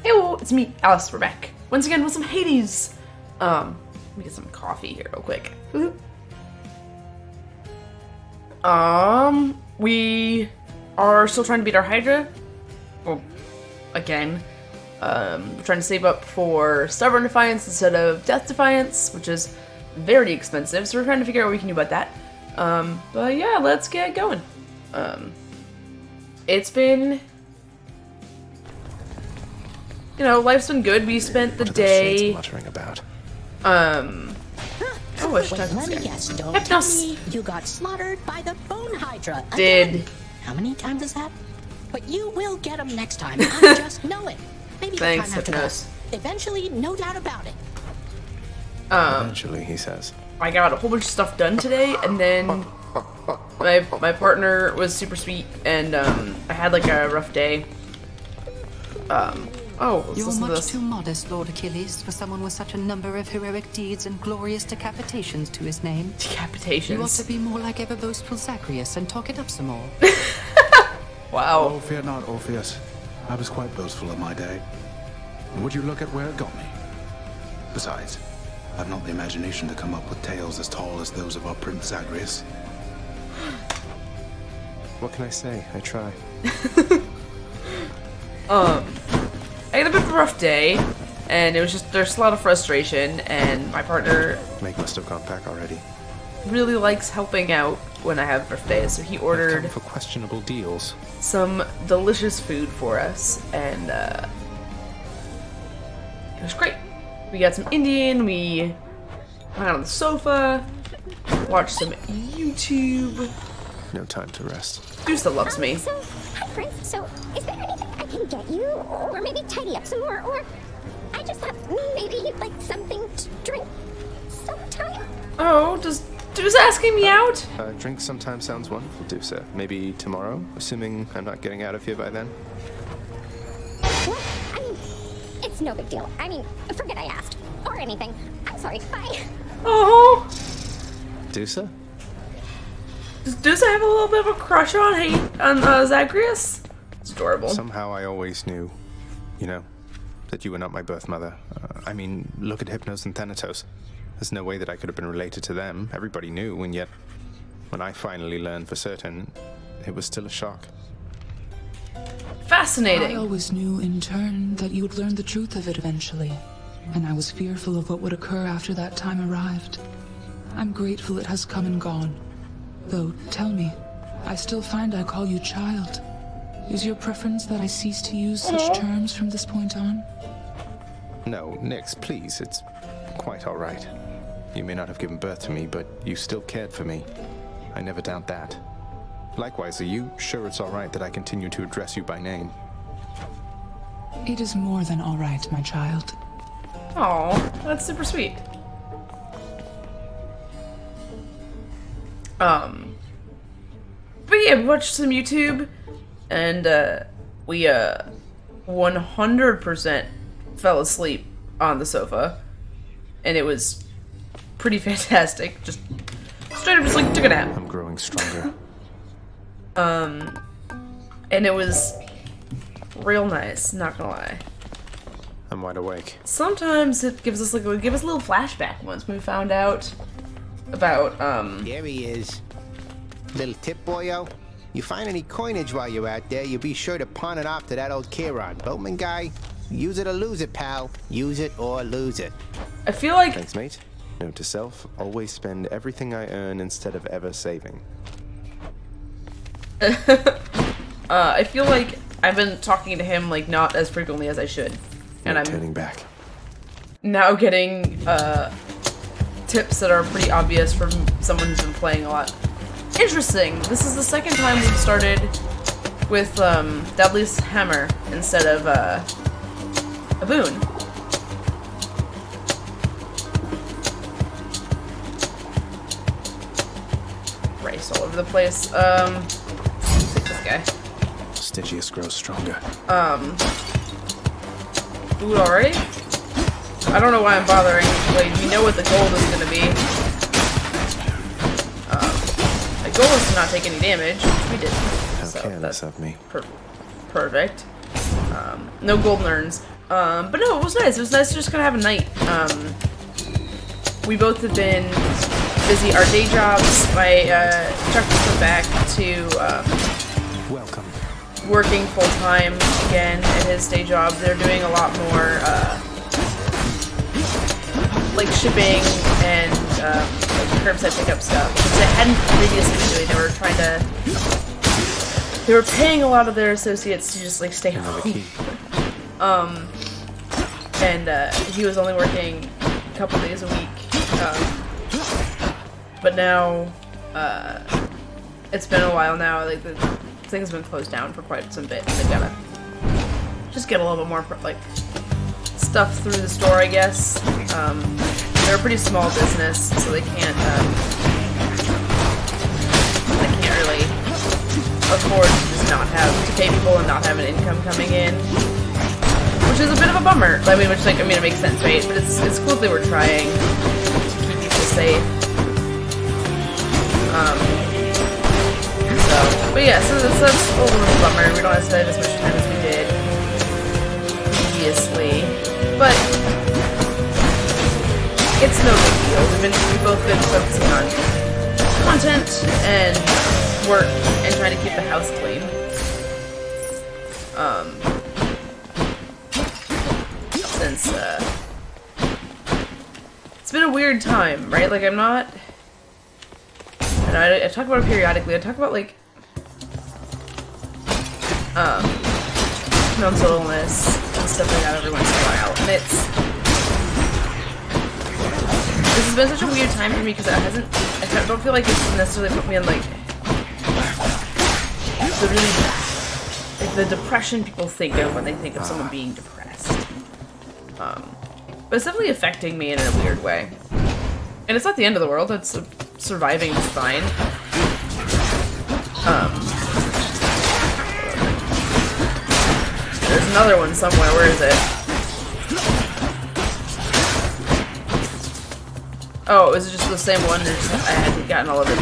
Hey, it's me, Alice. We're back once again with some Hades. Let me get some coffee here real quick. We are still trying to beat our Hydra. Well, again, we're trying to save up for Stubborn Defiance instead of Death Defiance, which is very expensive. So we're trying to figure out what we can do about that. But yeah, let's get going. It's been, you know, life's been good. We spent the day muttering about. Oh, I should talk to Let me this guy. guess, don't Hypnos. tell me you got slaughtered by the bone hydra Did. again. How many times is that? But you will get them next time. I just know it. Maybe the Thanks, time after Hypnos. that. Eventually, no doubt about it. Eventually, he says. I got a whole bunch of stuff done today, and then my partner was super sweet, and I had like a rough day. Oh, let's You're listen to much this. too modest, Lord Achilles, for someone with such a number of heroic deeds and glorious decapitations to his name. You ought to Decapitations. be more like ever boastful Zagreus and talk it up some more. Wow. Oh, fear not, Orpheus. I was quite boastful in my day. And would you look at where it got me? Besides, I've not the imagination to come up with tales as tall as those of our Prince Zagreus. What can I say? I try. I had a bit of a rough day, and it was just, there's a lot of frustration, and my partner Meg must have gone back already. really likes helping out when I have rough days, so he I've ordered come for questionable deals. some delicious food for us, and it was great. We got some Indian, we went out on the sofa, watched some YouTube. No time to rest. Dusa loves me. So, hi, Prince. So, is there anything I can get you? Or maybe tidy up some more? Or I just thought maybe you'd like something to drink sometime? Oh, does Dusa asking me out? Drink sometime sounds wonderful, Dusa. Maybe tomorrow, assuming I'm not getting out of here by then. What? I mean, it's no big deal. I mean, forget I asked. Or anything. I'm sorry. Bye. Oh, Dusa? does Dusa have a little bit of a crush on Zagreus? It's adorable. Somehow I always knew, you know, that you were not my birth mother. I mean, look at Hypnos and Thanatos. There's no way that I could have been related to them. Everybody knew, and yet, when I finally learned for certain, it was still a shock. Fascinating. I always knew in turn that you would learn the truth of it eventually, and I was fearful of what would occur after that time arrived. I'm grateful it has come and gone. Though, tell me, I still find I call you child. Is your preference that I cease to use such terms from this point on? No, Nix, please, it's quite all right. You may not have given birth to me, but you still cared for me. I never doubt that. Likewise, are you sure it's all right that I continue to address you by name? It is more than all right, my child. Oh, that's super sweet. But yeah, we watched some YouTube, and we 100% fell asleep on the sofa, and it was pretty fantastic. Just straight up just like took a nap. I'm growing stronger. And it was real nice, not gonna lie. I'm wide awake. Sometimes it gives us like a little flashback once we found out about There he is. Little tip, boyo. You find any coinage while you're out there, you be sure to pawn it off to that old Chiron. Boatman guy, use it or lose it, pal. Use it or lose it. I feel like Thanks, mate. Note to self, always spend everything I earn instead of ever saving. I feel like I've been talking to him like not as frequently as I should. And No I'm turning back. now getting tips that are pretty obvious from someone who's been playing a lot. Interesting. This is the second time we've started with Deadliest Hammer instead of a boon. Rice all over the place. Take this guy. Stygius grows stronger. Food already? I don't know why I'm bothering. Like, we know what the gold is gonna be. The goal is to not take any damage, which we didn't. How So careless that's of me. perfect. No golden urns. But no, it was nice. It was nice to just kind of have a night. We both have been busy our day jobs. My Chuck just went back to Welcome. working full time again at his day job. They're doing a lot more like shipping and like curbside pickup stuff, which they hadn't previously been doing. They were paying a lot of their associates to just like stay home. And he was only working a couple days a week. But now, it's been a while now. Like the thing's been closed down for quite some bit. They've gotta just get a little bit more like stuff through the store, I guess. They're a pretty small business, so they can't really afford to just not have to pay people and not have an income coming in, which is a bit of a bummer. I mean, it makes sense, right? But it's cool that they were trying to keep people safe. But yeah, so that's a little bummer. We don't have to spend as much time as we did previously, but it's no big deal. We've both been focusing on content and work and trying to keep the house clean. Since it's been a weird time, right? Like I'm not. And I talk about it periodically. I talk about like mental illness and stuff like that every once in a while, and this has been such a weird time for me because I don't feel like it's necessarily put me on like the depression people think of when they think of someone being depressed. But it's definitely affecting me in a weird way. And it's not the end of the world. It's surviving just fine. There's another one somewhere. Where is it? Oh, is it just the same one? I hadn't gotten all of it.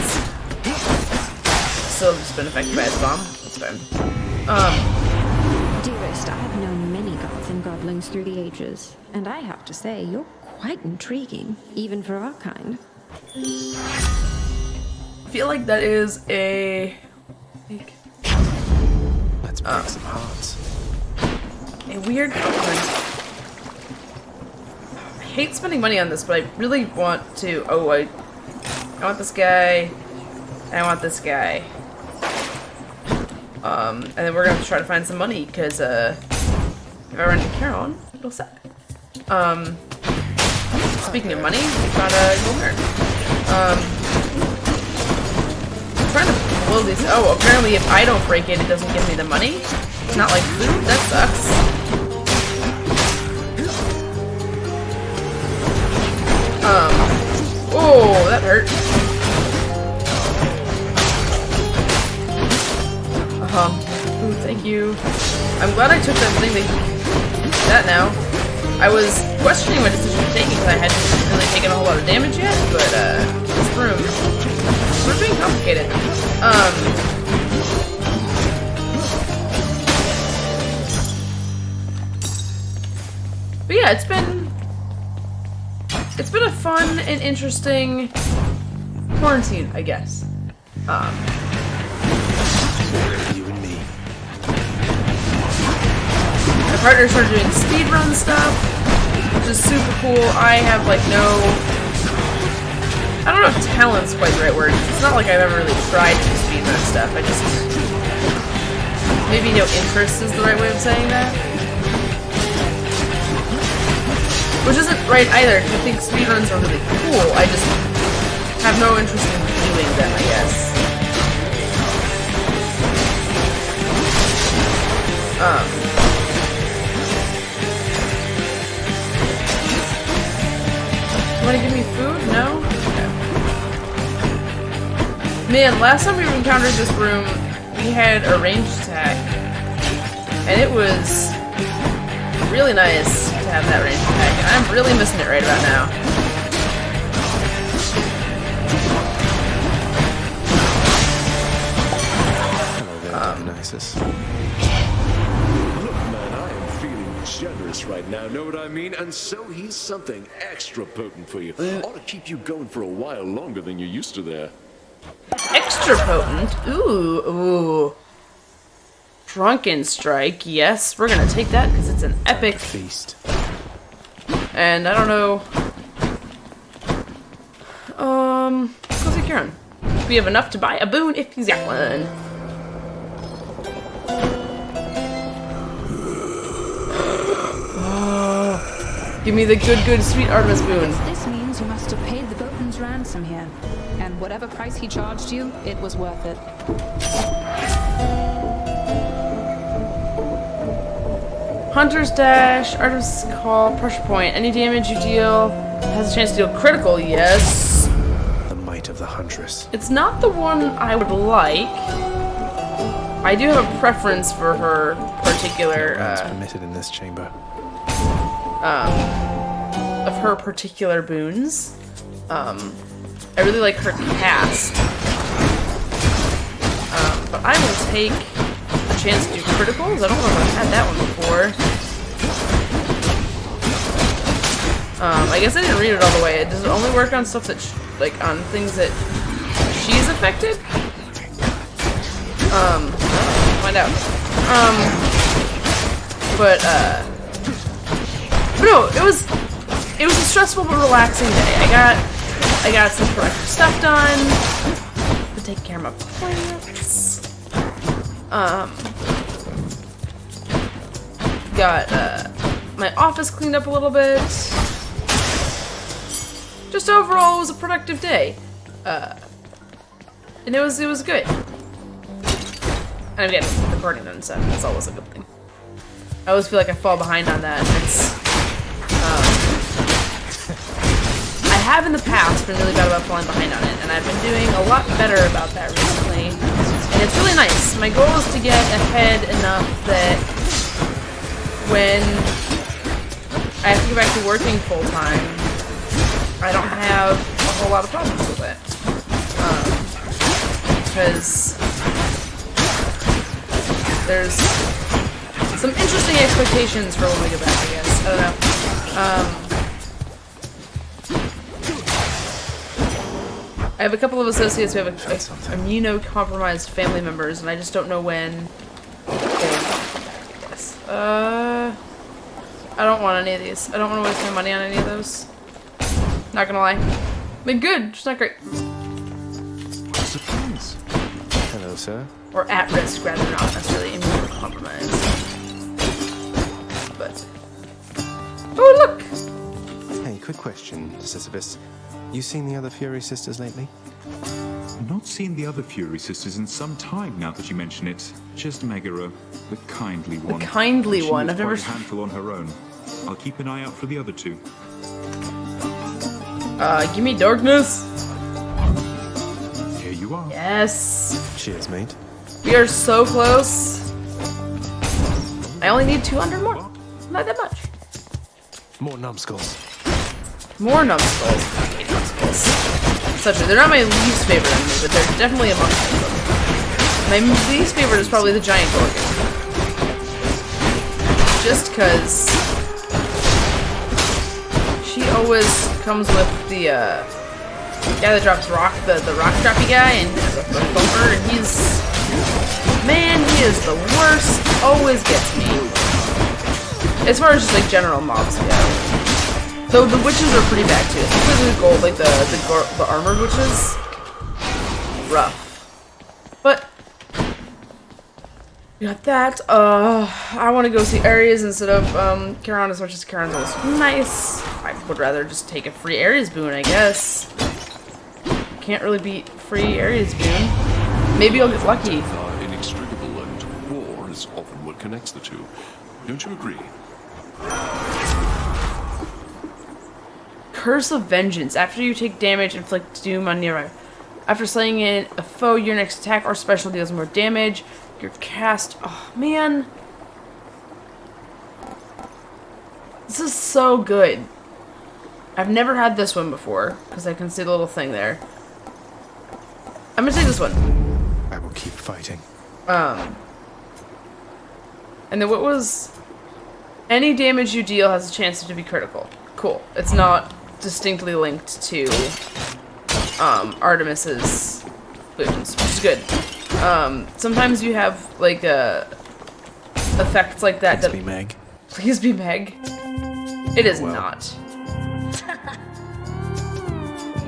Still just been affected by its bomb. That's fine. Dearest, I have known many gods and godlings through the ages, and I have to say, you're quite intriguing, even for our kind. I feel like that is a... Let's break some hearts. A weird compliment. I hate spending money on this, but I really want to... Oh, I want this guy. I want this guy. And then we're gonna try to find some money, because, if I run into Carolyn, it'll suck. Speaking of money, we found a gold nerd. I'm trying to blow these. Oh, apparently if I don't break it, it doesn't give me the money. It's not like food. That sucks. Oh, that hurt. Ooh, thank you. I'm glad I took that thing that now. I was questioning my decision to take it because I hadn't really taken a whole lot of damage yet, but this room we're being complicated. But yeah, it's been a fun and interesting quarantine, I guess. You and me. My partner started doing speedrun stuff, which is super cool. I have like I don't know if talent's quite the right word. It's not like I've ever really tried to do speedrun stuff. Maybe no interest is the right way of saying that. Which isn't right either, because I think speedruns are really cool. I just have no interest in doing them, I guess. You wanna give me food? No? Okay. Man, last time we encountered this room, we had a ranged attack. And it was really nice to have that ranged attack, and I'm really missing it right about now. Hello there, Dionysus. Look, man, I am feeling generous right now, know what I mean? And so he's something extra potent for you. Ought to keep you going for a while longer than you're used to there. Extra potent? Ooh. Drunken Strike. Yes, we're gonna take that because it's an epic feast. And I don't know. Let's go see Kieran. We have enough to buy a boon if he's got one. Give me the good, sweet Artemis boon. This means you must have paid the boatman's ransom here. And whatever price he charged you, it was worth it. Hunter's Dash, Artemis Call, Pressure Point. Any damage you deal has a chance to deal critical, yes. The might of the Huntress. It's not the one I would like. I do have a preference for her particular, permitted in this chamber. Of her particular boons. I really like her cast. But I will take a chance to do criticals. I don't know if I've had that one before. I guess I didn't read it all the way. Does it only work on stuff that, like, on things that she's affected? Find out. But no, it was a stressful but relaxing day. I got some productive stuff done. To take care of my plants. Got my office cleaned up a little bit. Just overall, it was a productive day. And it was good. And I'm getting recording done, so that's always a good thing. I always feel like I fall behind on that. It's I have in the past been really bad about falling behind on it, and I've been doing a lot better about that recently. And it's really nice. My goal is to get ahead enough that when I have to go back to working full time, I don't have a whole lot of problems with it. Because there's some interesting expectations for when we get back, I guess. I don't know. I have a couple of associates who have immunocompromised family members, and I just don't know when. Yes. I don't want any of these. I don't want to waste my money on any of those. Not gonna lie. Been good, just not great. Surprise. Hello, sir. Or at risk, rather, not necessarily immunocompromised. But. Oh, look! Hey, quick question, Sisyphus. You seen the other Fury Sisters lately? I've not seen the other Fury Sisters in some time now that you mention it. Just Megara, the kindly one. The kindly She one. was I've never quite a handful on her own. I'll keep an eye out for the other two. Give me darkness. Here you are. Yes. Cheers, mate. We are so close. I only need 200 more. Not that much. More numbskulls. More numbskulls. I hate numbskulls. Such they're not my least favorite enemy, but they're definitely amongst them. My least favorite is probably the giant gorgon. Just because she always comes with the guy that drops rock, the rock droppy guy, and the bumper, and he is the worst. Always gets me. As far as just like general mobs go. Though the witches are pretty bad too, especially the gold, like the armored witches. Rough. But we got that. I want to go see Ares instead of Charon, as much as Charon's always nice. I would rather just take a free Ares boon, I guess. Can't really beat free Ares boon. Maybe I'll get lucky. Are inextricable, and war is often what connects the two. Don't you agree? Curse of Vengeance. After you take damage, inflict doom on nearby. After slaying a foe, your next attack or special deals more damage. Your cast. Oh, man. This is so good. I've never had this one before, because I can see the little thing there. I'm gonna take this one. I will keep fighting. And then what was... Any damage you deal has a chance to be critical. Cool. It's not distinctly linked to Artemis's boots, which is good. Sometimes you have like effects like that. Please be Meg. Please be Meg. It is not.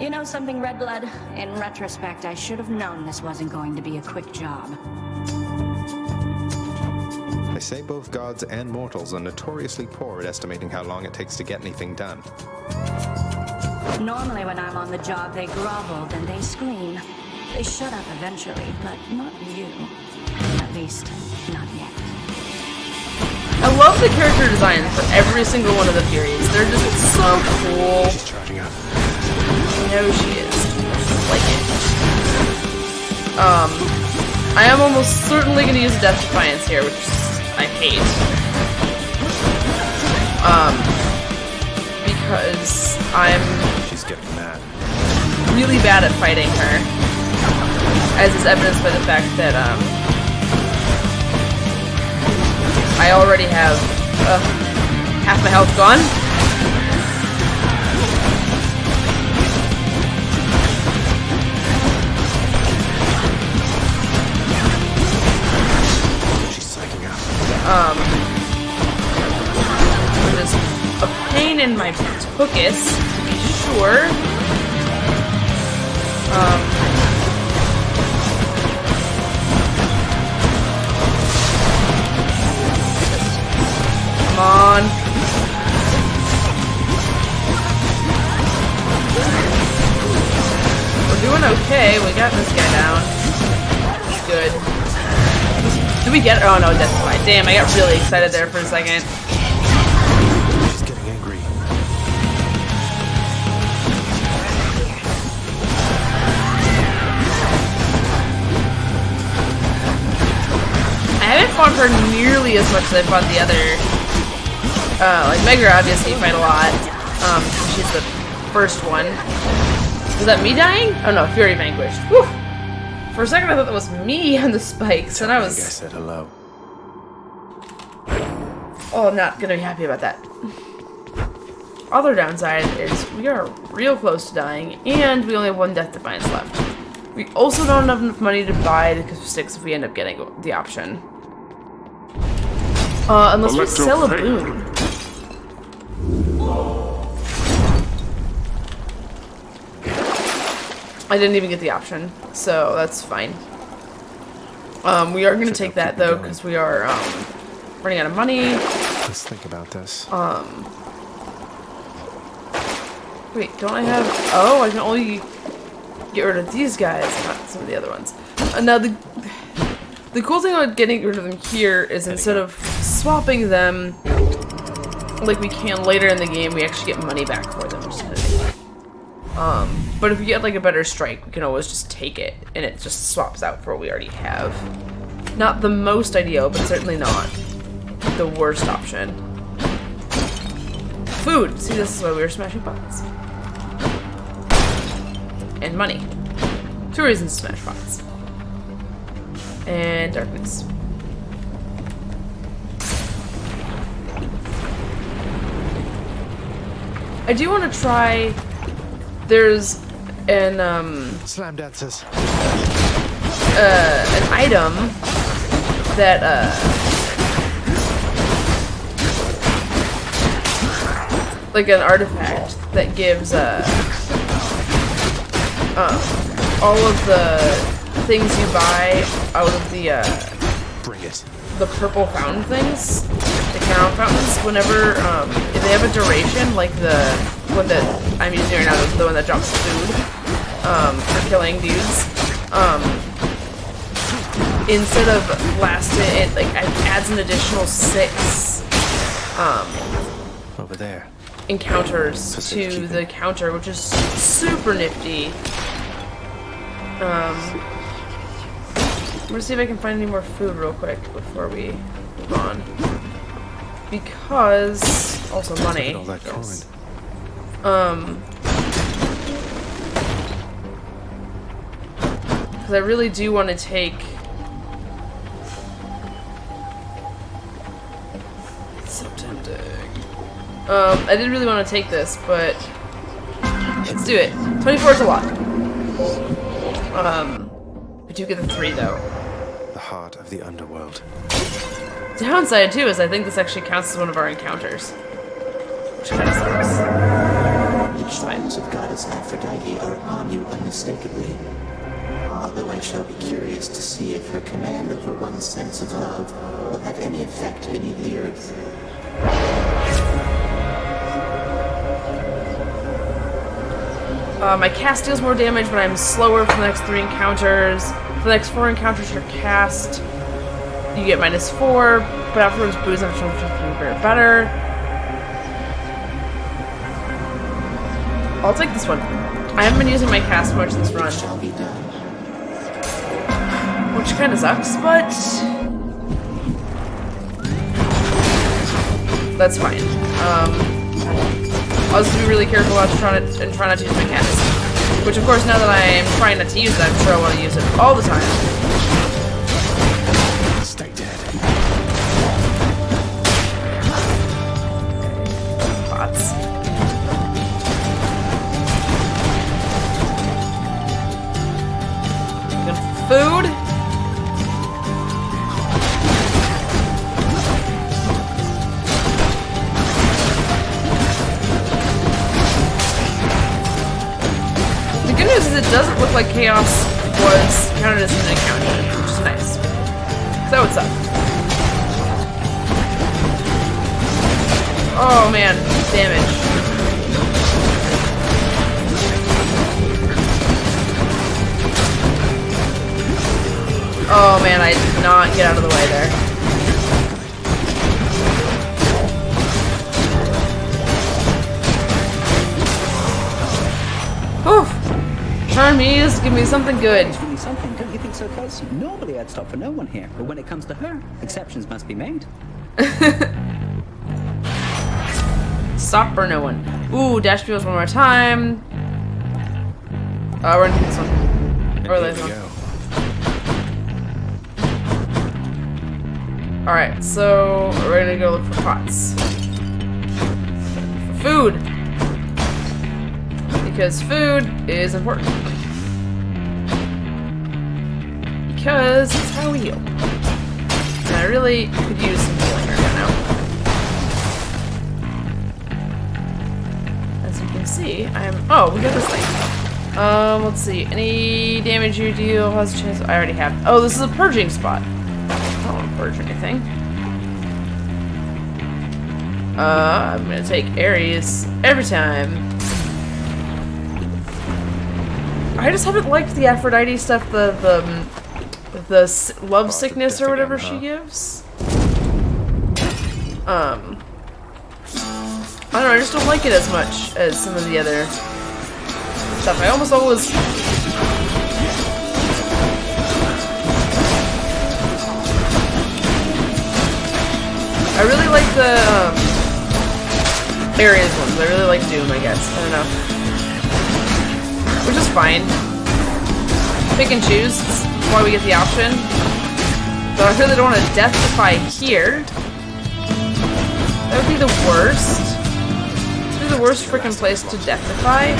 You know something, Redblood? In retrospect, I should have known this wasn't going to be a quick job. They say both gods and mortals are notoriously poor at estimating how long it takes to get anything done. Normally when I'm on the job, they grovel, then they scream. They shut up eventually, but not you. At least, not yet. I love the character design for every single one of the Furies. They're just so cool. She's charging up. I know she is. Like it. I am almost certainly going to use Death Defiance here, which I hate. Because She's getting mad. really bad at fighting her. As is evidenced by the fact that, I already have, half my health gone. Which is a pain in my tuchus, to be sure. Come on. We're doing okay. We got this guy down. That's good. Did we get it? Oh no, Death Defy. Damn, I got really excited there for a second. She's getting angry. I haven't fought her nearly as much as I fought the other. Like Megra, obviously, you fight a lot. She's the first one. Was that me dying? Oh no, Fury Vanquished. Whew. For a second I thought that was me on the spikes, and I was... I said hello. Oh, I'm not gonna be happy about that. Other downside is we are real close to dying, and we only have one Death Defiance left. We also don't have enough money to buy the sticks if we end up getting the option. Unless we sell a boon. I didn't even get the option, so that's fine. We are going to take that, though, because we are running out of money. Let's think about this. Wait, don't I have... Oh, I can only get rid of these guys, not some of the other ones. Now, the cool thing about getting rid of them here is instead of swapping them like we can later in the game, we actually get money back for them. Which is kind of neat. But if we get like a better strike, we can always just take it, and it just swaps out for what we already have. Not the most ideal, but certainly not the worst option. Food! See, this is why we were smashing pots. And money. 2 reasons to smash pots. And darkness. I do want to try... There's an, Slam dancers. An item that, like an artifact that gives, all of the things you buy out of the, Bring it. The purple fountain things, the cannon fountains, whenever, if they have a duration, like the one that I'm using right now, the one that drops food, for killing dudes, instead of lasting, it, like, adds an additional 6, over there. Encounters to the counter, which is super nifty. I'm gonna see if I can find any more food real quick before we move on. Because also money. All that coin. Because I really do want to take so tempting. I didn't really want to take this, but let's do it. 24 is a lot. I do get the 3 though. The heart of the underworld. The downside too is I think this actually counts as one of our encounters, which kind of sucks. The charms of Goddess Aphrodite are upon you unmistakably. Although I shall be curious to see if her command over one's sense of love will have any effect beneath the earth. My cast deals more damage, but I'm slower for the next 3 encounters. For the next 4 encounters, your cast, you get -4, but afterwards, booze and better. I'll take this one. I haven't been using my cast much this run, which kind of sucks, but that's fine. I'll just be really careful about try not to use my cast. Which, of course, now that I am trying not to use it, I'm sure I want to use it all the time. Stay dead. Bots. Food. The good news is it doesn't look like chaos was counted as an encounter, which is nice. So what's up? Oh man, damage. Oh man, I did not get out of the way there. Oof. Charmies, give me something good. Give me something, don't you think so, Cuz? Normally I'd stop for no one here, but when it comes to her, exceptions must be made. Stop for no one. Ooh, dash wheels one more time. We're gonna do this one. Or this one. Alright, so we're gonna go look for pots. For food! Because food is important. Because it's how we heal. And I really could use some healing right now. As you can see, oh, we got this thing. Let's see. Any damage you deal has a chance. I already have. Oh, this is a purging spot. I don't want to purge anything. I'm gonna take Ares every time. I just haven't liked the Aphrodite stuff, the love sickness or whatever she gives. I don't know, I just don't like it as much as some of the other stuff. I almost always... I really like the Ares ones. I really like Doom, I guess. I don't know. Which is fine. Pick and choose. That's why we get the option. But I really don't want to deathify here. That would be the worst. This would be the worst freaking place to deathify.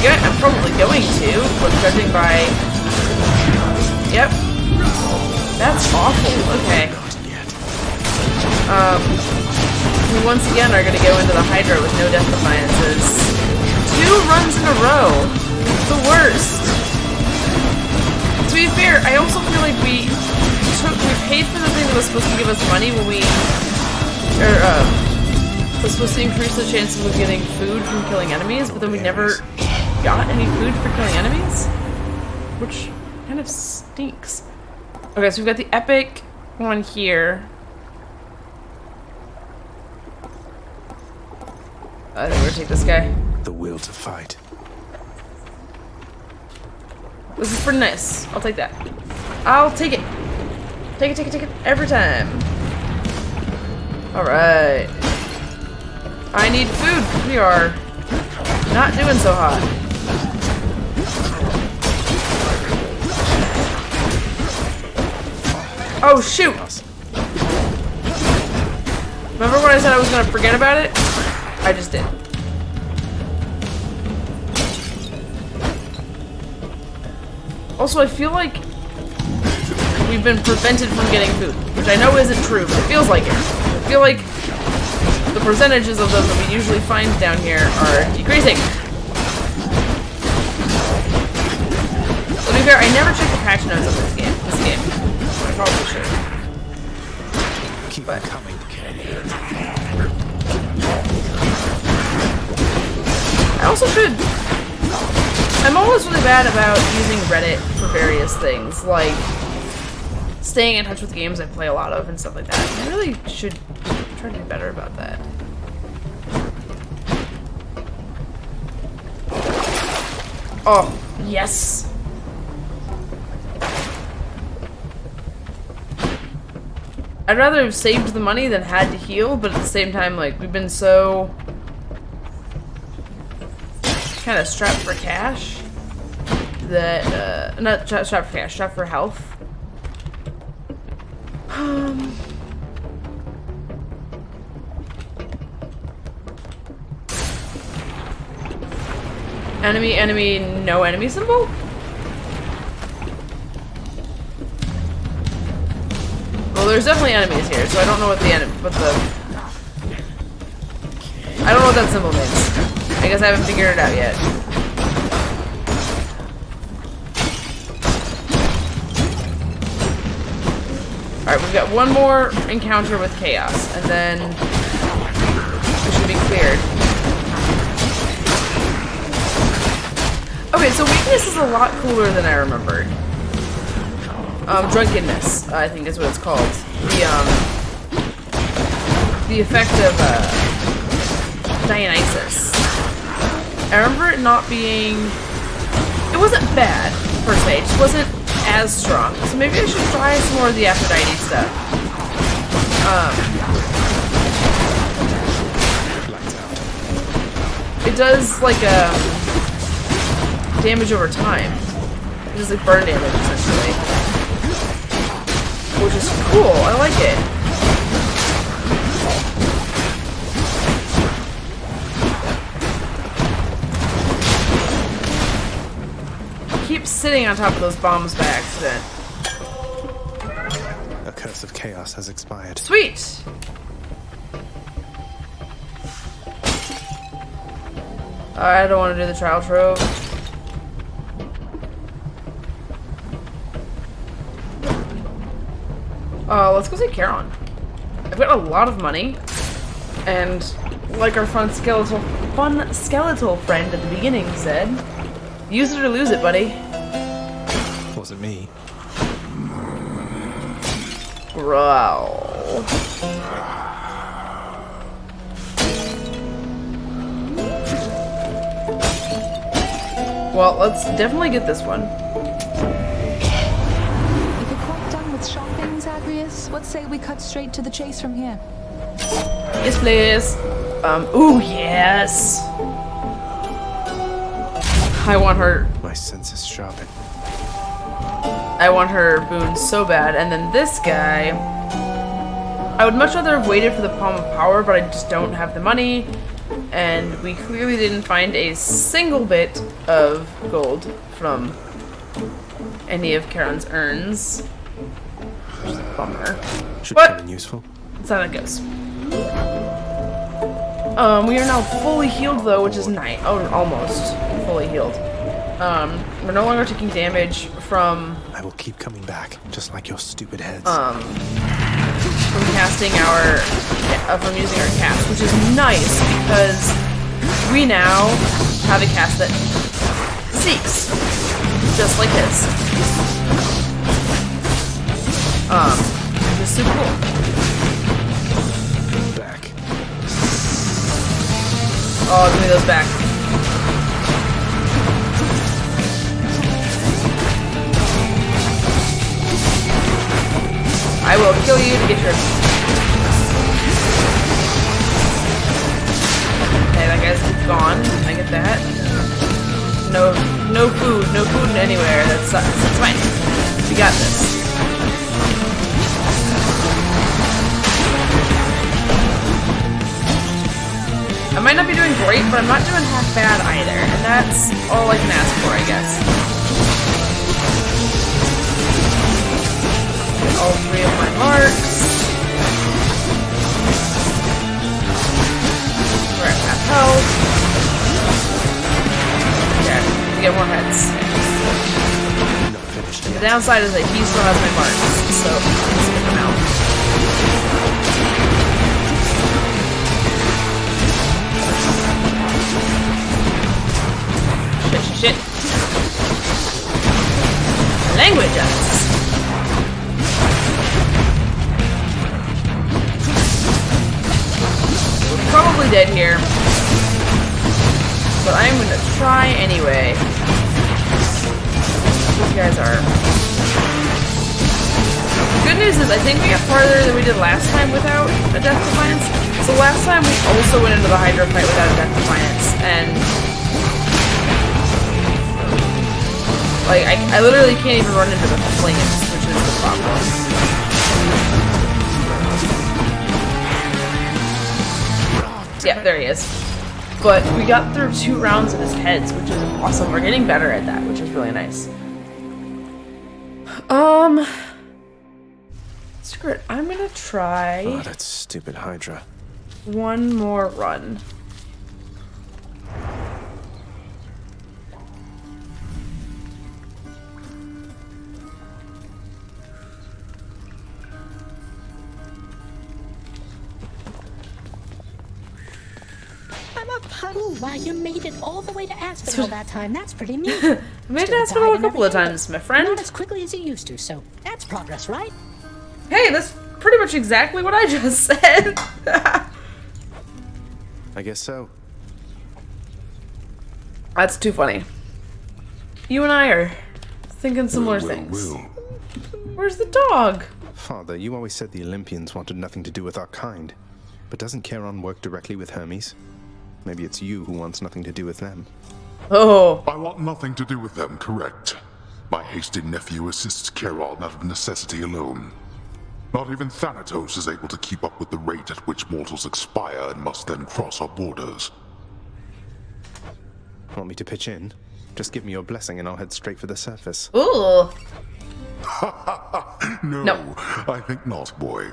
I'm probably going to, but judging by... Yep. That's awful. Okay. We once again are going to go into the Hydra with no death defiances. 2 runs in a row. The worst. To be fair, I also feel like we paid for the thing that was supposed to give us money when we... was supposed to increase the chances of getting food from killing enemies, but then we never got any food for killing enemies? Which kind of stinks. Okay, so we've got the epic one here. I think we're gonna take this guy. The will to fight. This is pretty nice. I'll take that. I'll take it. Take it every time. Alright. I need food. We are not doing so hot. Oh shoot! Remember when I said I was gonna forget about it? I just did. Also, I feel like we've been prevented from getting food, which I know isn't true, but it feels like it. I feel like the percentages of them that we usually find down here are decreasing. To be fair, I never check the patch notes of this game. I probably should. Keep on coming. I also should. I'm always really bad about using Reddit for various things, like staying in touch with games I play a lot of and stuff like that. I really should try to do better about that. Oh, yes! I'd rather have saved the money than had to heal, but at the same time, like, we've been so kind of strapped for cash that, not strapped for cash, strapped for health. Enemy, no enemy symbol? Well, there's definitely enemies here, so I don't know what the I don't know what that symbol means. I guess I haven't figured it out yet. Alright, we've got one more encounter with Chaos, and then we should be cleared. Okay, so weakness is a lot cooler than I remembered. Drunkenness, I think is what it's called. The effect of, Dionysus. I remember it not being... It wasn't bad, per se, it just wasn't as strong. So maybe I should try some more of the Aphrodite stuff. It does, like, damage over time. It does, like, burn damage, essentially. Which is cool, I like it. Keep sitting on top of those bombs by accident. The curse of chaos has expired. Sweet! I don't want to do the trial trove. Let's go see Charon. I've got a lot of money, and like our fun skeletal friend at the beginning said, use it or lose it, buddy. Wasn't me. Growl. Well, let's definitely get this one. If you're quite done with shopping, Zagreus, let's say we cut straight to the chase from here. Yes, please. Ooh, yes. I want her. My sense is sharpened. I want her boon so bad. And then this guy. I would much rather have waited for the Palm of Power, but I just don't have the money. And we clearly didn't find a single bit of gold from any of Charon's urns. Which is a bummer. Should but come in useful. that's how that goes. We are now fully healed though, which is nice. Oh, almost fully healed. We're no longer taking damage from... I will keep coming back, just like your stupid heads. From casting our... from using our cast, which is nice because we now have a cast that seeks, just like his. Which is super cool. Back. Oh, give me those back. I will kill you to get your... Okay, that guy's gone. I get that. No food anywhere. That's fine. We got this. I might not be doing great, but I'm not doing half bad either, and that's all I can ask for, I guess. Get all 3 of my marks. We're at half health. Okay, to get more heads. The downside is that he still has my marks, so let's pick him out. Shit. Languages. We're probably dead here, but I'm gonna try anyway. These guys are. The good news is I think we got farther than we did last time without a Death Defiance. So last time we also went into the Hydra fight without a Death Defiance, and like I literally can't even run into the flames, which is the problem. Yeah, there he is. But we got through 2 rounds of his heads, which is awesome. We're getting better at that, which is really nice. Screw it. I'm gonna try. Oh, that stupid Hydra. One more run. Oh, wow, you made it all the way to Asphodel that time. That's pretty neat. I made it to Asphodel a couple of times, my friend. Not as quickly as you used to, so that's progress, right? Hey, that's pretty much exactly what I just said. I guess so. That's too funny. You and I are thinking similar things. Where's the dog? Father, you always said the Olympians wanted nothing to do with our kind. But doesn't Charon work directly with Hermes? Maybe it's you who wants nothing to do with them. Oh. I want nothing to do with them, correct. My hasty nephew assists Charon out of necessity alone. Not even Thanatos is able to keep up with the rate at which mortals expire and must then cross our borders. Want me to pitch in? Just give me your blessing and I'll head straight for the surface. Ooh. No, I think not, boy.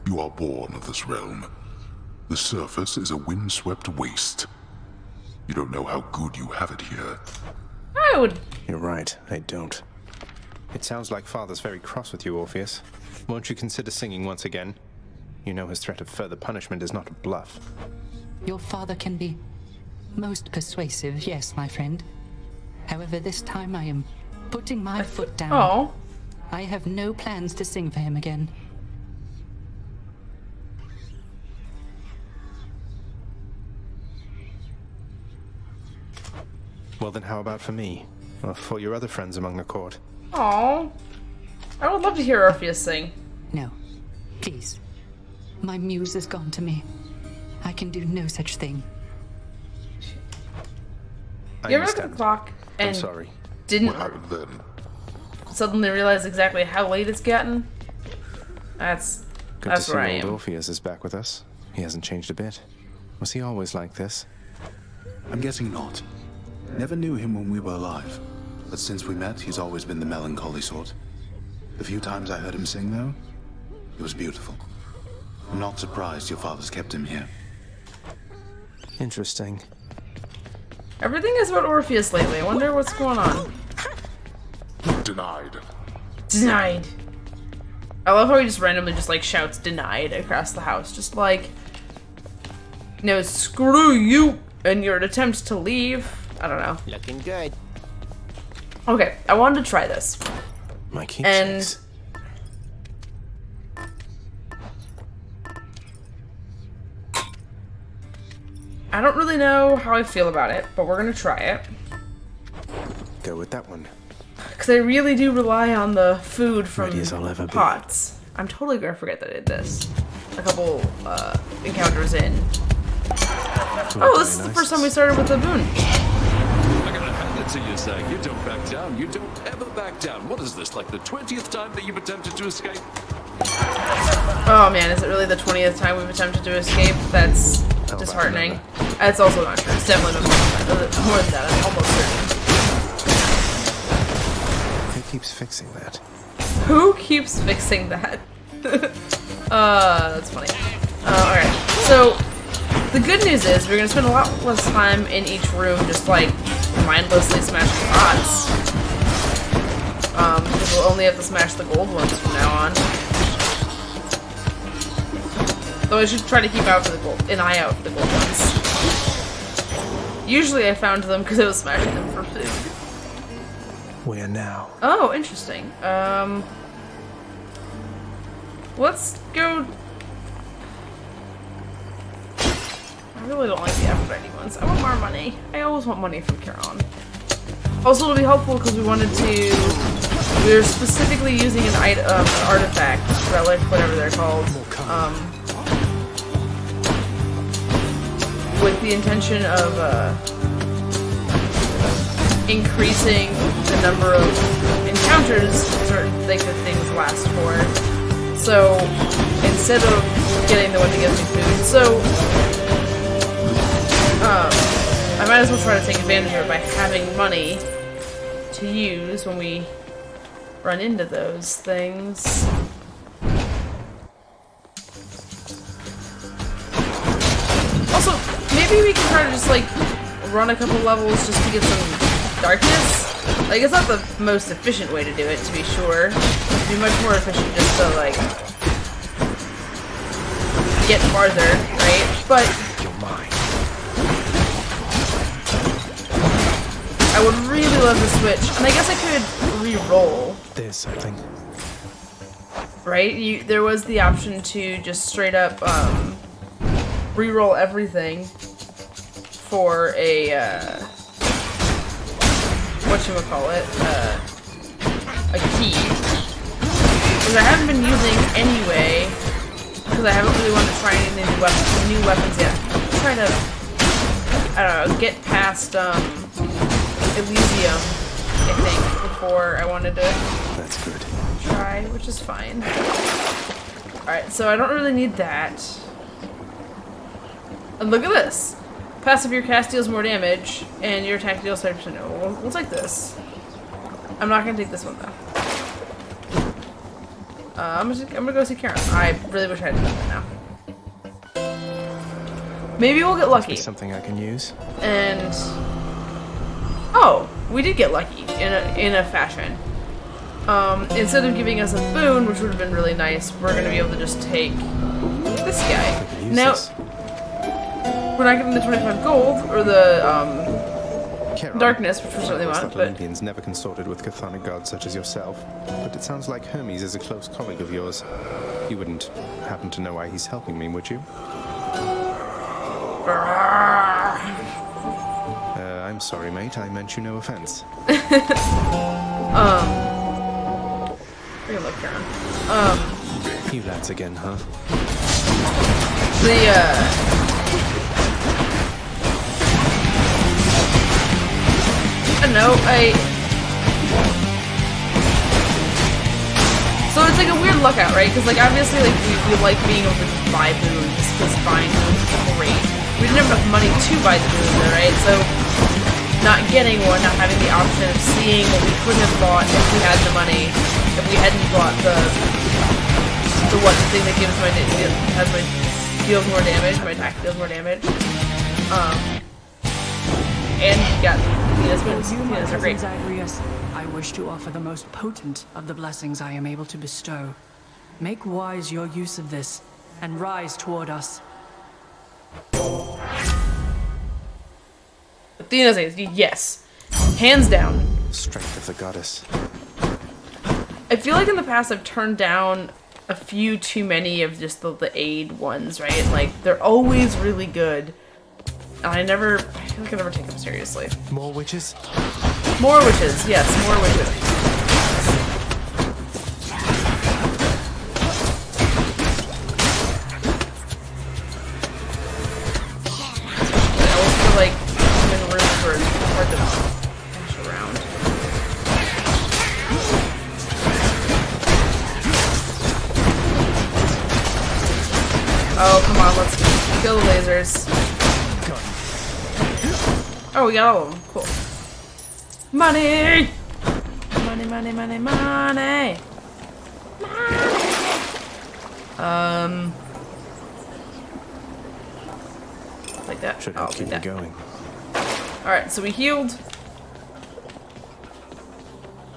You are born of this realm. The surface is a windswept waste. You don't know how good you have it here. I would. You're right, I don't. It sounds like Father's very cross with you, Orpheus. Won't you consider singing once again? You know his threat of further punishment is not a bluff. Your father can be most persuasive, yes, my friend. However, this time I am putting my foot down. Oh. I have no plans to sing for him again. Well then how about for me? Or for your other friends among the court? Oh. I would love to hear Orpheus sing. No. Please. My muse is gone to me. I can do no such thing. You ever look at the clock and I'm sorry. Didn't then? Suddenly realize exactly how late it's gotten? That's Good to see where I old am. Orpheus is back with us. He hasn't changed a bit. Was he always like this? I'm guessing not. Never knew him when we were alive. But since we met, he's always been the melancholy sort. The few times I heard him sing, though, it was beautiful. I'm not surprised your father's kept him here. Interesting. Everything is about Orpheus lately. I wonder what's going on. Denied. Denied. I love how he just randomly just like shouts denied across the house. Just like, no, screw you and your attempt to leave. I don't know. Looking good. Okay, I wanted to try this. My and I don't really know how I feel about it, but we're gonna try it. Go with that one. Because I really do rely on the food from Ready as I'll ever be. pots. I'm totally gonna forget that I did this. A couple encounters in. Oh, this is the first time we started with the boon. I gotta hand it to you, sir. You don't back down. You don't ever back down. What is this, like the 20th time that you've attempted to escape? Oh man, is it really the 20th time we've attempted to escape? That's disheartening. That's also not true. It's definitely more than that. I'm almost certain. Who keeps fixing that? Who keeps fixing that? That's funny. Alright. So, the good news is we're gonna spend a lot less time in each room just like mindlessly smashing pots. Because we'll only have to smash the gold ones from now on. Though I should try to keep an eye out for the gold ones. Usually I found them because I was smashing them for food. Where now? Oh, interesting. Let's go... I really don't like the Aphrodite ones. I want more money. I always want money from Charon. Also, it'll be helpful because we wanted to... We were specifically using an artifact, relic, whatever they're called, with the intention of increasing the number of encounters certain things last for. So instead of getting the one that gives me food, so I might as well try to take advantage of it by having money to use when we run into those things. Also, maybe we can try to just like run a couple levels just to get some darkness. Like, it's not the most efficient way to do it, to be sure. It'd be much more efficient just to like get farther, right? But I would really love to switch, and I guess I could re-roll. There's something. Right? There was the option to just straight up re-roll everything for a whatchamacallit, a key, which I haven't been using anyway because I haven't really wanted to try any new weapons yet. I'm trying to, I don't know, get past Elysium, I think, before I wanted to try, which is fine. Alright, so I don't really need that. And look at this! Passive, your cast deals more damage, and your attack deals 30%. No, we'll take this. I'm not gonna take this one, though. I'm gonna go see Karen. I really wish I had done that now. Maybe we'll get lucky. Something I can use. And... oh, we did get lucky in a fashion. Instead of giving us a boon, which would have been really nice, we're gonna be able to just take this guy. Now, we're not getting the 25 gold or the darkness, which we certainly want. But Olympians never consorted with chthonic gods such as yourself. But it sounds like Hermes is a close colleague of yours. You wouldn't happen to know why he's helping me, would you? I'm sorry, mate. I meant you no offense. Look around. You lads again, huh? I don't know, so it's like a weird luck out, right? Because like obviously like we like being able to just buy boons, because buying boons is great. We didn't have enough money to buy the boons, right? So not getting one, not having the option of seeing what we could have bought if we had the money, if we hadn't bought the thing that gives deals more damage, my attack deals more damage. And you got Venus boons. Venus are great. Zagreus, I wish to offer the most potent of the blessings I am able to bestow. Make wise your use of this, and rise toward us. Athena says yes. Hands down. Strength of the goddess. I feel like in the past I've turned down a few too many of just the aid ones, right? Like, they're always really good. And I feel like I never take them seriously. More witches? More witches, yes, more witches. I always feel like I'm in rooms where it's hard to dash around. Oh, Come on, let's kill the lasers. Oh, we got all of them. Cool. Money! Money, money, money, money! Like that. Should help keep me going. Alright, so we healed.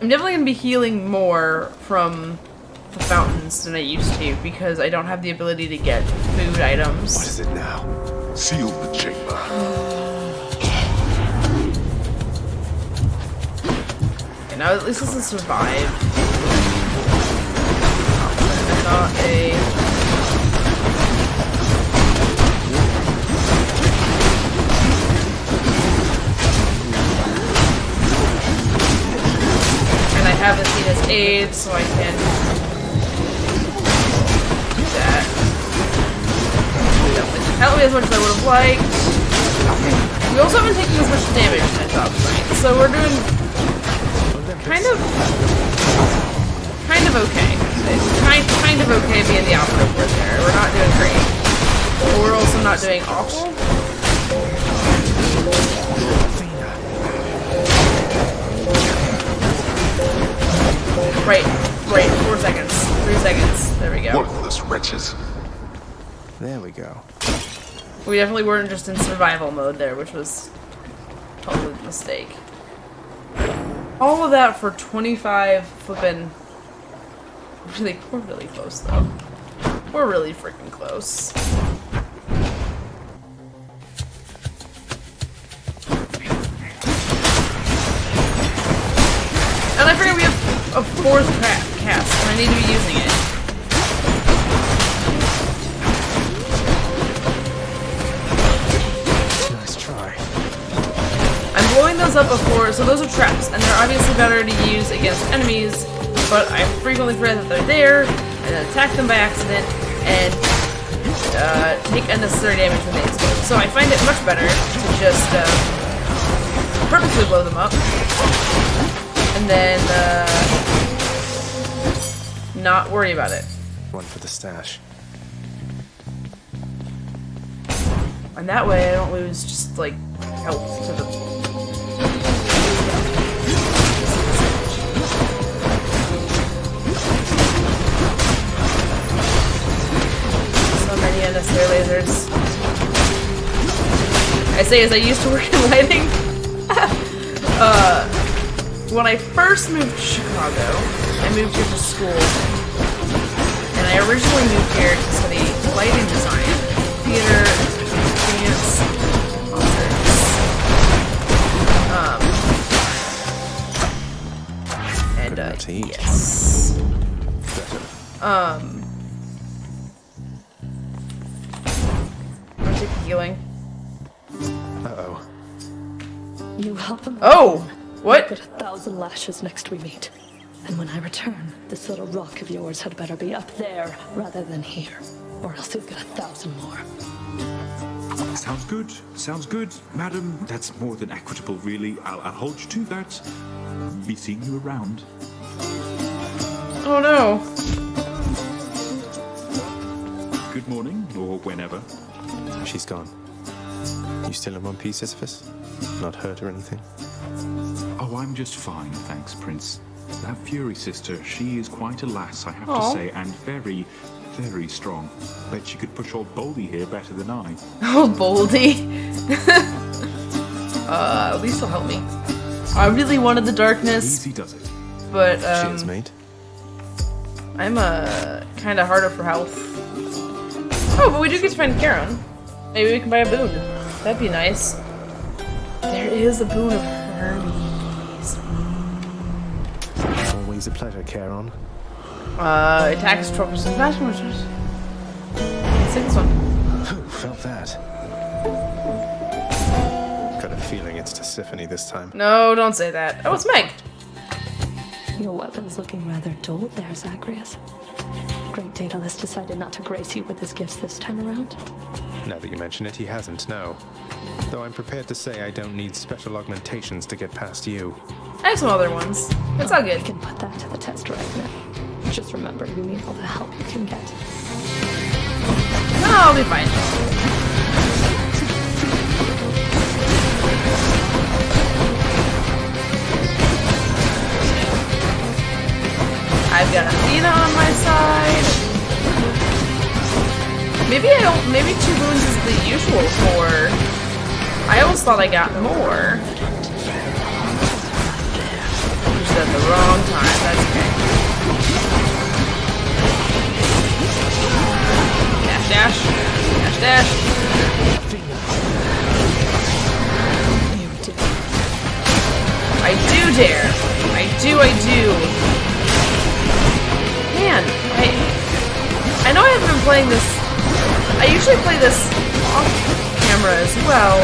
I'm definitely going to be healing more from the fountains than I used to because I don't have the ability to get food items. What is it now? Seal the chamber. Okay, now at least this is survive. I got a... And I have Athena's aid, so I can do that. Definitely help me as much as I would have liked. We also haven't taken as much damage as I thought we might, so we're doing kind of okay. Kind of okay being the operative word there. We're not doing great, but we're also not doing awful. Right, 4 seconds. 3 seconds. There we go. Worthless wretches. There we go. We definitely weren't just in survival mode there, which was totally a mistake. All of that for 25 flippin'. We're really close though. We're really freaking close. And I forget we have a 4th cast, and I need to be using it. Nice try. I'm blowing those up before, so those are traps, and they're obviously better to use against enemies, but I frequently forget that they're there, and then attack them by accident, and take unnecessary damage when they explode. So I find it much better to just purposely blow them up, and then not worry about it. One for the stash. And that way I don't lose just like health to the... So many unnecessary lasers. I say as I used to work in lighting. When I first moved to Chicago, I moved here for school. And I originally moved here to study lighting design, theater, dance, concerts. And yes. I'm gonna take the healing. Uh-oh. You help him. Oh! What? I'll get 1,000 lashes next we meet. And when I return, this little rock of yours had better be up there rather than here. Or else you'll get 1,000 more. Sounds good. Sounds good, madam. That's more than equitable, really. I'll hold you to that. Be seeing you around. Oh no. Good morning, or whenever. She's gone. You still in one piece, Sisyphus? Not hurt or anything? Oh, I'm just fine, thanks, Prince. That Fury sister, she is quite a lass, I have Aww. to say, and very, very strong. Bet she could push old Boldy here better than I. Oh, Boldy. At least he'll help me. I really wanted the darkness. Easy does it. But, Cheers, mate. I'm, kind of harder for health. Oh, but we do get to find Charon. Maybe we can buy a boon. That'd be nice. There is a boon of Hermes. Always a pleasure, Charon. Attacks 12% faster, which is... Let's take this one. Who felt that? Got a feeling it's Tisiphone this time. No, don't say that. Oh, it's Meg. Your weapon's looking rather dull there, Zagreus. Great Daedalus decided not to grace you with his gifts this time around. Now that you mention it, he hasn't, no. Though I'm prepared to say I don't need special augmentations to get past you. I have some other ones. It's all good. I can put that to the test right now. Just remember, you need all the help you can get. No, I'll be fine. I've got Athena on my side. Maybe I don't. Maybe 2 wounds is the usual for. I always thought I got more. Just at the wrong time. That's okay. Dash, dash, dash, dash. I do dare. I do. Man, I know I haven't been playing this. I usually play this off camera as well,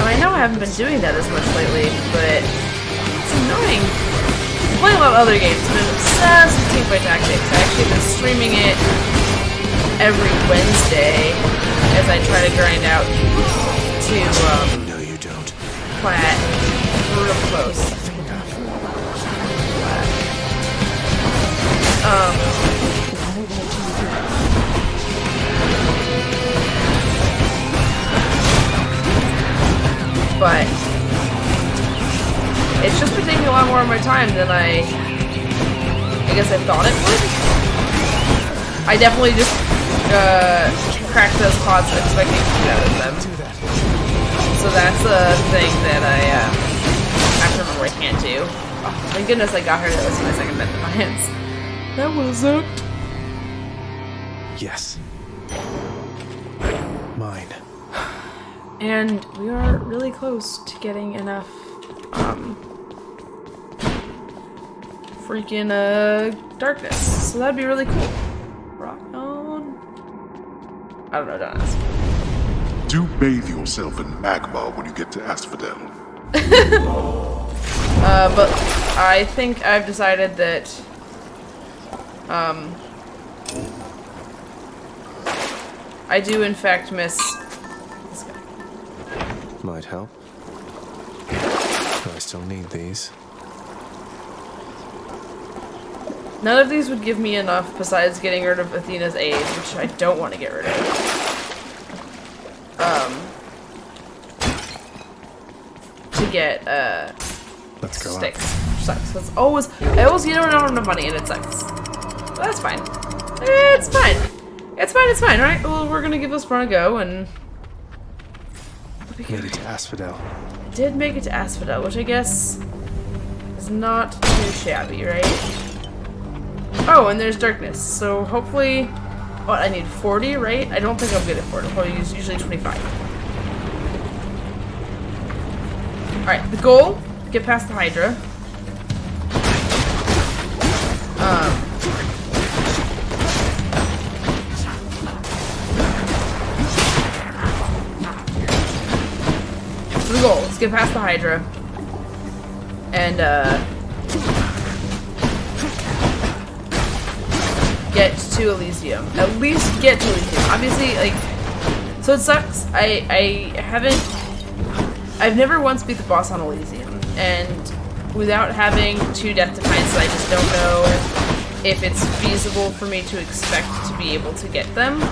and I know I haven't been doing that as much lately, but it's annoying. I'm playing a lot of other games. I've been obsessed with Team Fight Tactics. I actually been streaming it every Wednesday as I try to grind out to No, you don't. plat real close. But it's just been taking a lot more of my time than I guess I thought it would. I definitely just cracked those pots expecting to get out of them. So that's a thing that I have to remember I can't do. Oh, thank goodness I got her. That was my second bet defiance. That was it. Yes. Mine. And we are really close to getting enough, freaking, darkness. So that'd be really cool. Rock on. I don't know, don't ask. Do bathe yourself in magma when you get to Asphodel. But I think I've decided that, I do in fact miss this guy. Might help. But I still need these. None of these would give me enough besides getting rid of Athena's aid, which I don't want to get rid of. To get, Let's go sticks. Which sucks. It's always, I always get rid of enough money and it sucks. But that's fine. It's fine. It's fine, right? Well, we're gonna give this run a go and... Made it to Asphodel. I did make it to Asphodel, which I guess is not too shabby, right? Oh, and there's darkness, so hopefully... What, I need 40, right? I don't think I'm good at 40. I'll probably use usually 25. Alright, the goal, get past the Hydra. So the goal, let's get past the Hydra. And, get to Elysium. At least get to Elysium. Obviously, like... So it sucks. I've never once beat the boss on Elysium. And without having 2 death defiances, I just don't know if it's feasible for me to expect to be able to get them.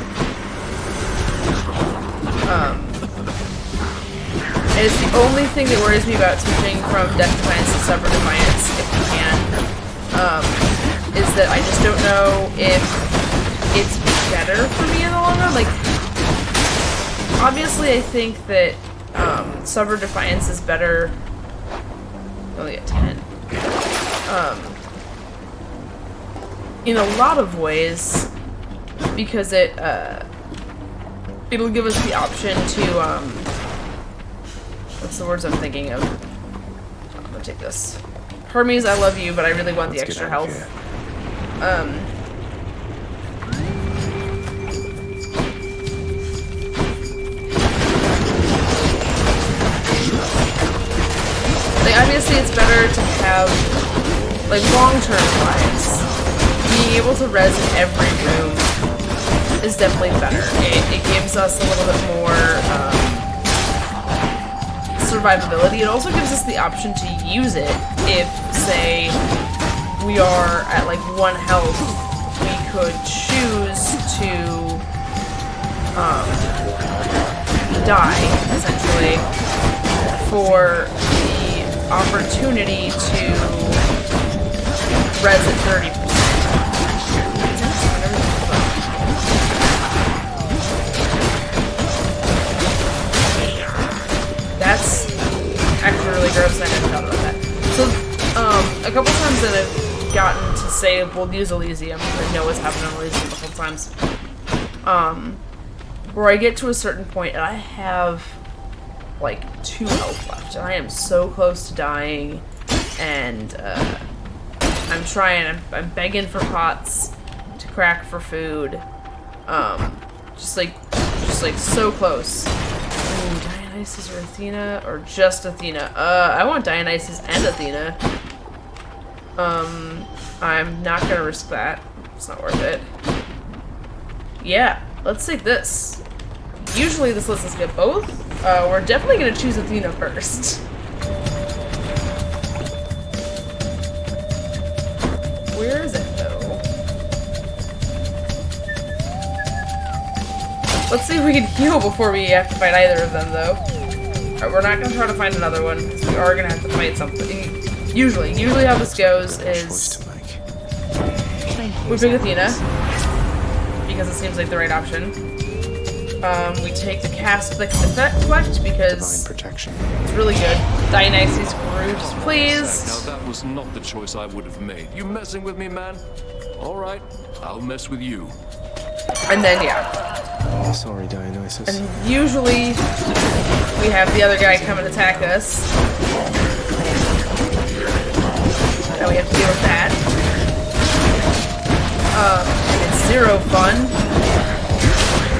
And it's the only thing that worries me about switching from death defiance to stubborn defiance, if you can. Is that I just don't know if it's better for me in the long run. Like, obviously I think that stubborn defiance is better. I only get 10. In a lot of ways, because it'll give us the option to what's the words I'm thinking of? I'm gonna take this. Hermes, I love you, but I really want the extra health. Like, obviously it's better to have, like, long-term lives. Being able to res in every room is definitely better. It gives us a little bit more, survivability. It also gives us the option to use it if, say, we are at like 1 health. We could choose to die, essentially, for the opportunity to res at 30%. That's actually really gross, and I never thought about that. So, a couple times that I've gotten to say, we'll use Elysium, I know what's happened on Elysium a couple times, where I get to a certain point and I have, like, 2 health left, and I am so close to dying, and, I'm trying, I'm begging for pots to crack for food, just like so close. Ooh, Dionysus or Athena, or just Athena? I want Dionysus and Athena. I'm not gonna risk that. It's not worth it. Yeah, let's take this. Usually this lets us get both. We're definitely gonna choose Athena first. Where is it, though? Let's see if we can heal before we have to fight either of them, though. Alright, we're not gonna try to find another one, because we are gonna have to fight something. Usually how this goes is we pick Athena, because it seems like the right option. We take the cast deflect because it's really good. Dionysus, Groot, please. Now that was not the choice I would have made. You messing with me, man? Alright, I'll mess with you. And then, yeah. Sorry, Dionysus. And usually, we have the other guy come and attack us. And we have to deal with that. And it's 0 fun.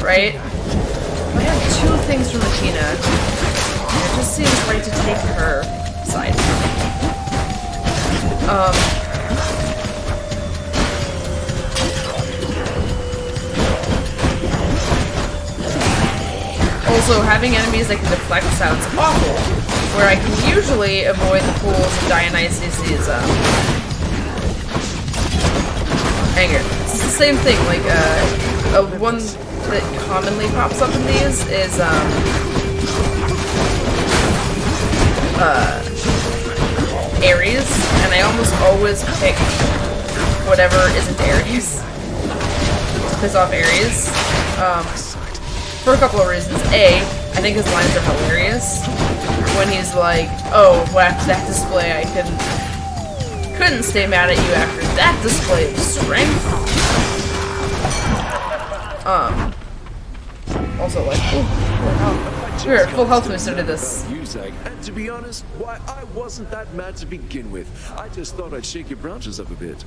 Right? I have 2 things from Athena. And it just seems right to take her side. Also, having enemies that can deflect sounds awful, where I can usually avoid the pools of Dionysus' anger. It's the same thing, like, one that commonly pops up in these is, Ares, and I almost always pick whatever isn't Ares to piss off Ares. For a couple of reasons. A, I think his lines are hilarious. When he's like, oh, well, after that display I couldn't stay mad at you after that display of strength. Also like, ooh, we're at full health when we started this. And to be honest, why, I wasn't that mad to begin with. I just thought I'd shake your branches up a bit.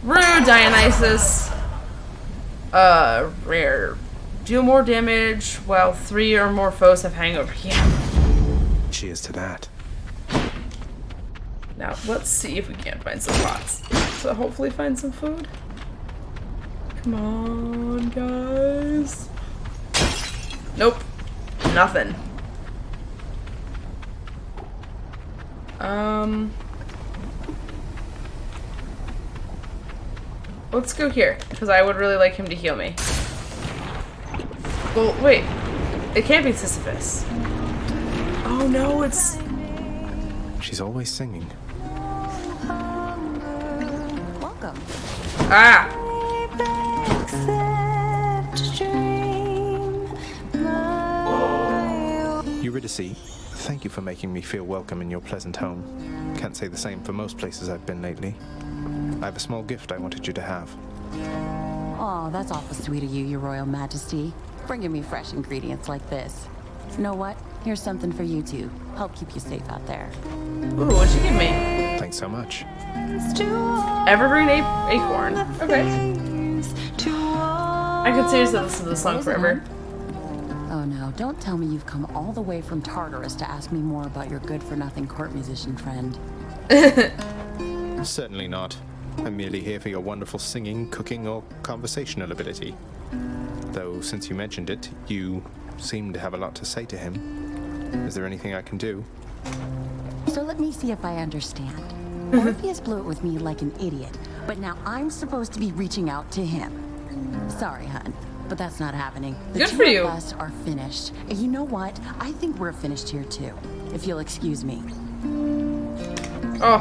Rude, Dionysus. Rare. Deal more damage while 3 or more foes have hangover. Yeah. Cheers to that. Now, let's see if we can't find some pots. So hopefully find some food. Come on, guys. Nope. Nothing. Let's go here, because I would really like him to heal me. Well, wait. It can't be Sisyphus. Oh no, it's... She's always singing. Welcome. Ah! Eurydice, thank you for making me feel welcome in your pleasant home. Can't say the same for most places I've been lately. I have a small gift I wanted you to have. Oh, that's awful sweet of you, Your Royal Majesty. Bringing me fresh ingredients like this. You know what? Here's something for you too. Help keep you safe out there. Ooh, what'd you give me? Thanks so much. Evergreen acorn. Okay. I could seriously listen to this song forever. Oh no, don't tell me you've come all the way from Tartarus to ask me more about your good-for-nothing court musician friend. Certainly not. I'm merely here for your wonderful singing, cooking, or conversational ability. Though, since you mentioned it, you seem to have a lot to say to him. Is there anything I can do? So let me see if I understand. Orpheus blew it with me like an idiot, but now I'm supposed to be reaching out to him. Sorry, hun. but that's not happening. The Good two for you. of us are finished. And you know what? I think we're finished here too, if you'll excuse me. Oh.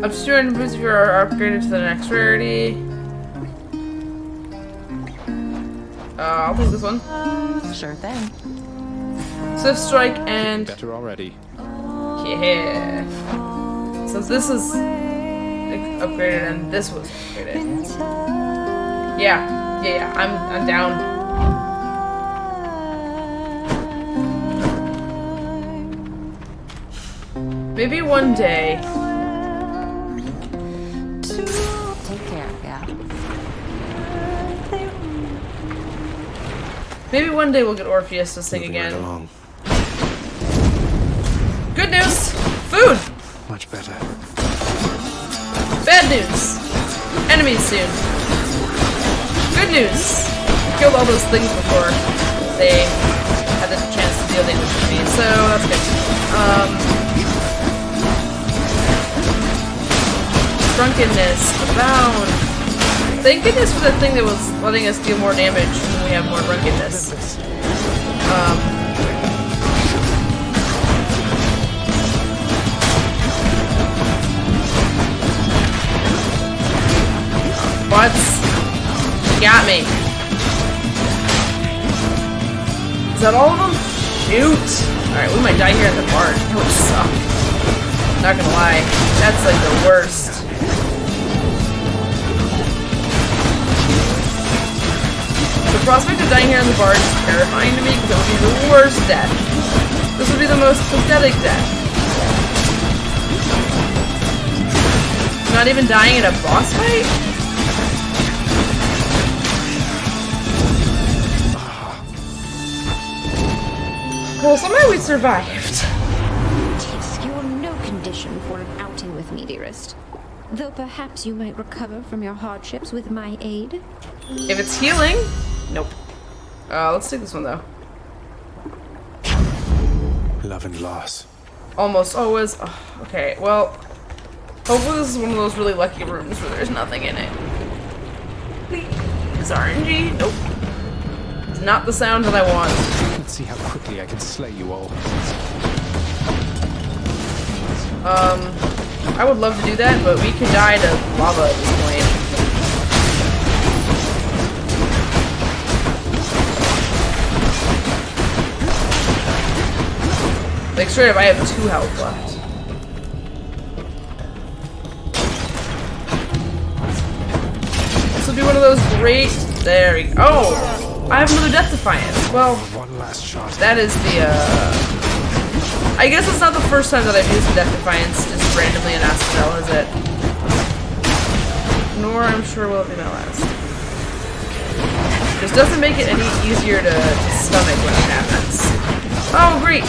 Up to 200 boots if you are upgraded to the next rarity. I'll take this one. Sure thing. Swift Strike and... Better already. Yeah. So this is upgraded and this was upgraded. Yeah. I'm down. Maybe one day. Take care, yeah. Maybe one day we'll get Orpheus to sing again. Good news! Food! Much better. Bad news! Enemies soon. Good news! Killed all those things before they had the chance to deal damage to me, so that's good. Drunkenness, abound. Thank goodness for the thing that was letting us deal more damage when we have more drunkenness. What? Got me. Is that all of them? Shoot! Alright, we might die here at the bar. That would suck. Not gonna lie. That's like the worst. The prospect of dying here in the bar is terrifying to me because it would be the worst death. This would be the most pathetic death. Not even dying in a boss fight? Well, somehow we survived. Tisk, you're no condition for an outing with me, dearest. Though perhaps you might recover from your hardships with my aid. If it's healing, nope. Let's take this one though. Love and loss. Almost always. Oh, okay, well, hopefully this is one of those really lucky rooms where there's nothing in it. Please, RNG. Nope. It's not the sound that I want. Let's see how quickly I can slay you all. I would love to do that, but we could die to lava at this point. Like, straight up, I have 2 health left. This will be one of those great... There we go. Oh! I have another Death Defiance. Well, one last shot. That is the, I guess it's not the first time that I've used a Death Defiance just randomly in Asphodel, is it? Nor, I'm sure, will it be my last. This doesn't make it any easier to stomach when it happens. Oh, great!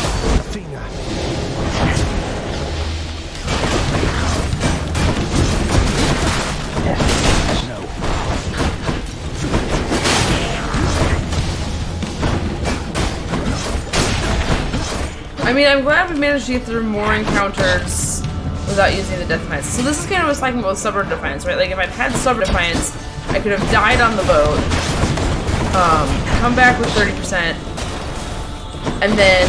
I mean, I'm glad we managed to get through more encounters without using the Death Defiance. So this is kind of what I was talking about with Stubborn Defiance, right? Like, if I'd had Stubborn Defiance, I could have died on the boat, come back with 30%, and then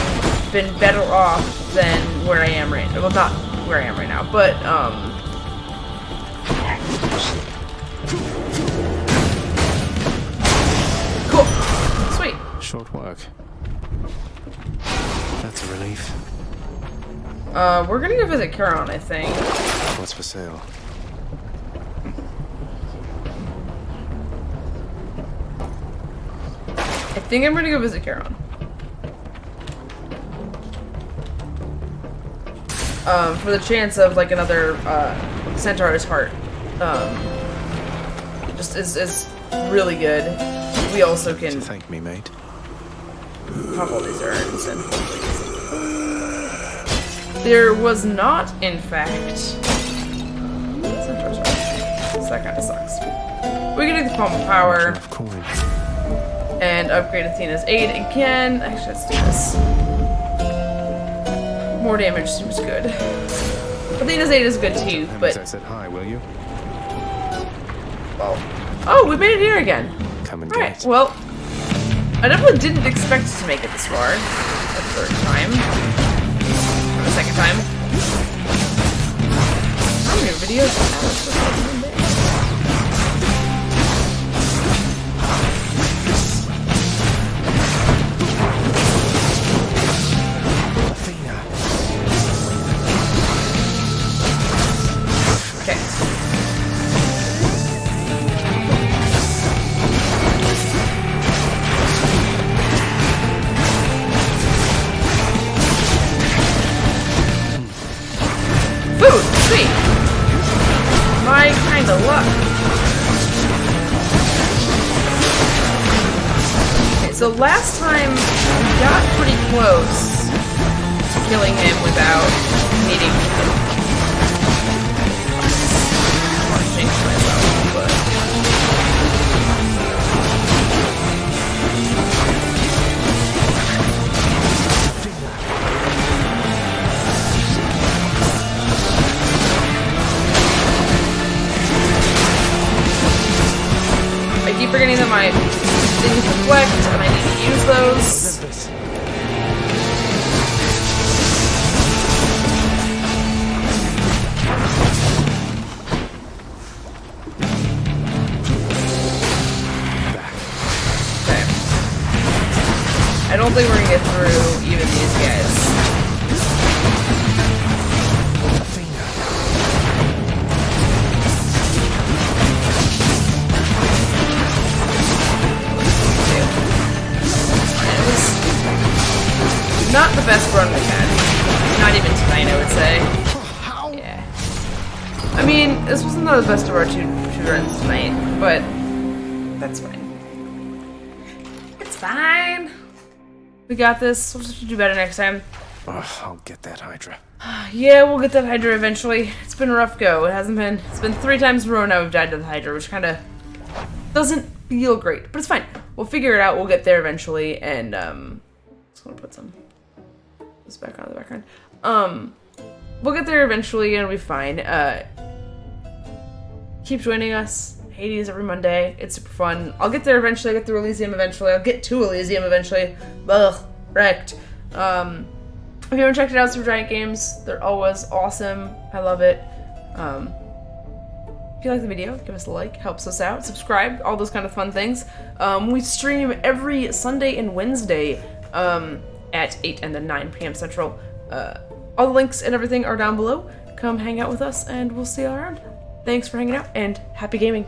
been better off than where I am right now. Well, not where I am right now, but, cool. Sweet. Short work. That's a relief. We're gonna go visit Charon, I think. What's for sale? I think I'm gonna go visit Charon. For the chance of like another Centaur's heart. Just is really good. We also can thank me, mate. pop all these urns and there was not, in fact, Centaur's heart. So that kind of sucks. We can do the Palm of Power and upgrade Athena's aid again. Actually, let's do this. More damage seems good. Athena's 8 is good too, but... I said hi, will you? Oh, we made it here again. Come and Alright, get. well, I definitely didn't expect to make it this far. The third time. Or the second time. How many videos have I So last time, we got pretty close to killing him without needing to. I want to jinx myself, but... I keep forgetting that my things deflect, and I need to use those. Okay. I don't think we're gonna get through even these guys. Not the best run we've had. Not even tonight, I would say. Yeah. I mean, this wasn't the best of our two runs tonight, but that's fine. It's fine. We got this. We'll just do better next time. I'll get that Hydra. Yeah, we'll get that Hydra eventually. It's been a rough go. It hasn't been. It's been 3 times in a row now we've died to the Hydra, which kind of doesn't feel great, but it's fine. We'll figure it out. We'll get there eventually, and just want to put some. This back on the background. We'll get there eventually and it'll be fine. Keep joining us. Hades every Monday. It's super fun. I'll get there eventually. I'll get through Elysium eventually. I'll get to Elysium eventually. Ugh. Wrecked. If you haven't checked it out, Supergiant Games, they're always awesome. I love it. If you like the video, give us a like. Helps us out. Subscribe. All those kind of fun things. We stream every Sunday and Wednesday. At 8 and then 9 p.m. Central. All the links and everything are down below. Come hang out with us and we'll see you all around. Thanks for hanging out and happy gaming.